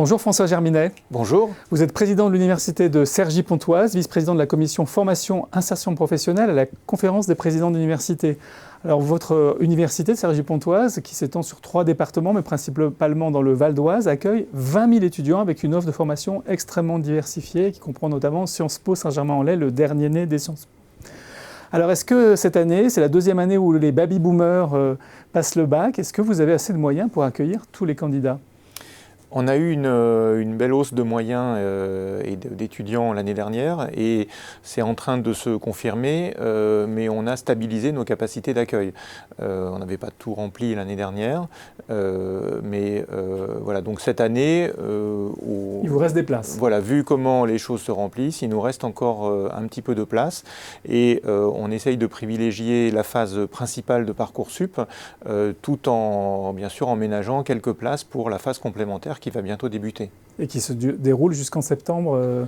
Bonjour François Germinet. Bonjour. Vous êtes président de l'université de Cergy-Pontoise, vice-président de la commission formation insertion professionnelle à la conférence des présidents d'université. Alors votre université de Cergy-Pontoise, qui s'étend sur 3 départements, mais principalement dans le Val d'Oise, accueille 20 000 étudiants avec une offre de formation extrêmement diversifiée, qui comprend notamment Sciences Po Saint-Germain-en-Laye, le dernier né des Sciences Po. Alors est-ce que cette année, c'est la 2e année où les baby-boomers passent le bac, est-ce que vous avez assez de moyens pour accueillir tous les candidats ? On a eu une belle hausse de moyens et d'étudiants l'année dernière et c'est en train de se confirmer, mais on a stabilisé nos capacités d'accueil. On n'avait pas tout rempli l'année dernière, mais voilà, donc cette année... il vous reste des places. Voilà, vu comment les choses se remplissent, il nous reste encore un petit peu de place et on essaye de privilégier la phase principale de Parcoursup tout en, bien sûr, en ménageant quelques places pour la phase complémentaire qui va bientôt débuter. Et qui se déroule jusqu'en septembre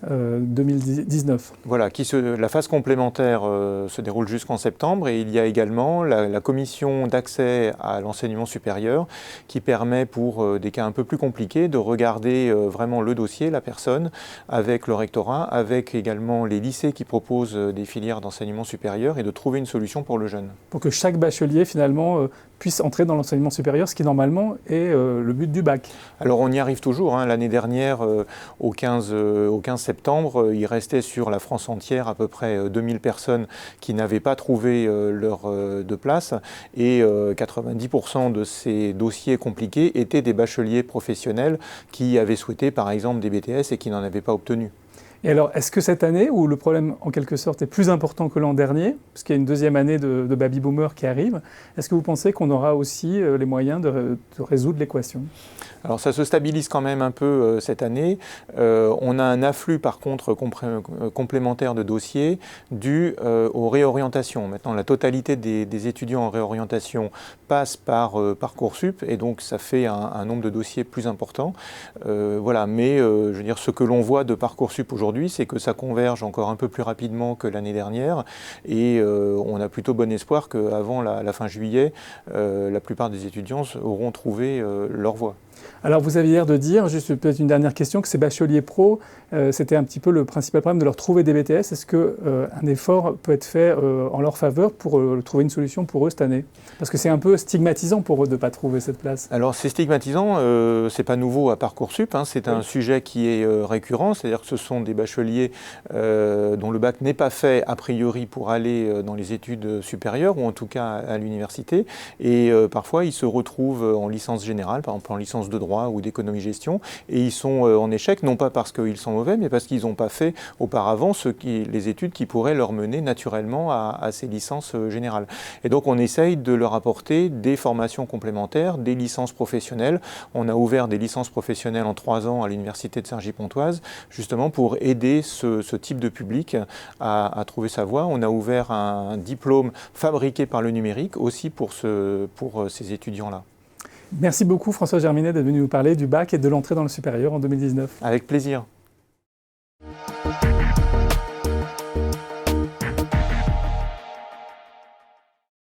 2019. Voilà, la phase complémentaire se déroule jusqu'en septembre et il y a également la commission d'accès à l'enseignement supérieur qui permet pour des cas un peu plus compliqués de regarder vraiment le dossier, la personne, avec le rectorat, avec également les lycées qui proposent des filières d'enseignement supérieur et de trouver une solution pour le jeune. Pour que chaque bachelier finalement puisse entrer dans l'enseignement supérieur, ce qui normalement est le but du bac. Alors on y arrive toujours, hein. L'année dernière, au 15 septembre, il restait sur la France entière à peu près 2000 personnes qui n'avaient pas trouvé leur de place et 90% de ces dossiers compliqués étaient des bacheliers professionnels qui avaient souhaité par exemple des BTS et qui n'en avaient pas obtenu. Et alors, est-ce que cette année, où le problème en quelque sorte est plus important que l'an dernier, parce qu'il y a une 2e année de baby-boomer qui arrive, est-ce que vous pensez qu'on aura aussi les moyens de résoudre l'équation ? Alors ça se stabilise quand même un peu cette année. On a un afflux par contre complémentaire de dossiers dû aux réorientations. Maintenant, la totalité des étudiants en réorientation passe par Parcoursup et donc ça fait un nombre de dossiers plus important. Voilà, mais je veux dire, ce que l'on voit de Parcoursup aujourd'hui, c'est que ça converge encore un peu plus rapidement que l'année dernière et on a plutôt bon espoir qu'avant la fin juillet, la plupart des étudiants auront trouvé leur voie. Alors vous aviez l'air de dire, juste peut-être une dernière question, que ces bacheliers pro, c'était un petit peu le principal problème de leur trouver des BTS. Est-ce qu'un effort peut être fait en leur faveur pour trouver une solution pour eux cette année ? Parce que c'est un peu stigmatisant pour eux de ne pas trouver cette place. Alors c'est stigmatisant, c'est pas nouveau à Parcoursup, hein, c'est un sujet qui est récurrent, c'est-à-dire que ce sont des bacheliers dont le bac n'est pas fait a priori pour aller dans les études supérieures ou en tout cas à l'université et parfois ils se retrouvent en licence générale, par exemple en licence de droit ou d'économie-gestion et ils sont en échec non pas parce qu'ils sont mauvais mais parce qu'ils n'ont pas fait auparavant les études qui pourraient leur mener naturellement à ces licences générales. Et donc on essaye de leur apporter des formations complémentaires, des licences professionnelles. On a ouvert des licences professionnelles en 3 ans à l'université de Cergy-Pontoise justement pour aider ce type de public à trouver sa voie. On a ouvert un diplôme fabriqué par le numérique aussi pour ces étudiants-là. Merci beaucoup François Germinet d'être venu nous parler du bac et de l'entrée dans le supérieur en 2019. Avec plaisir.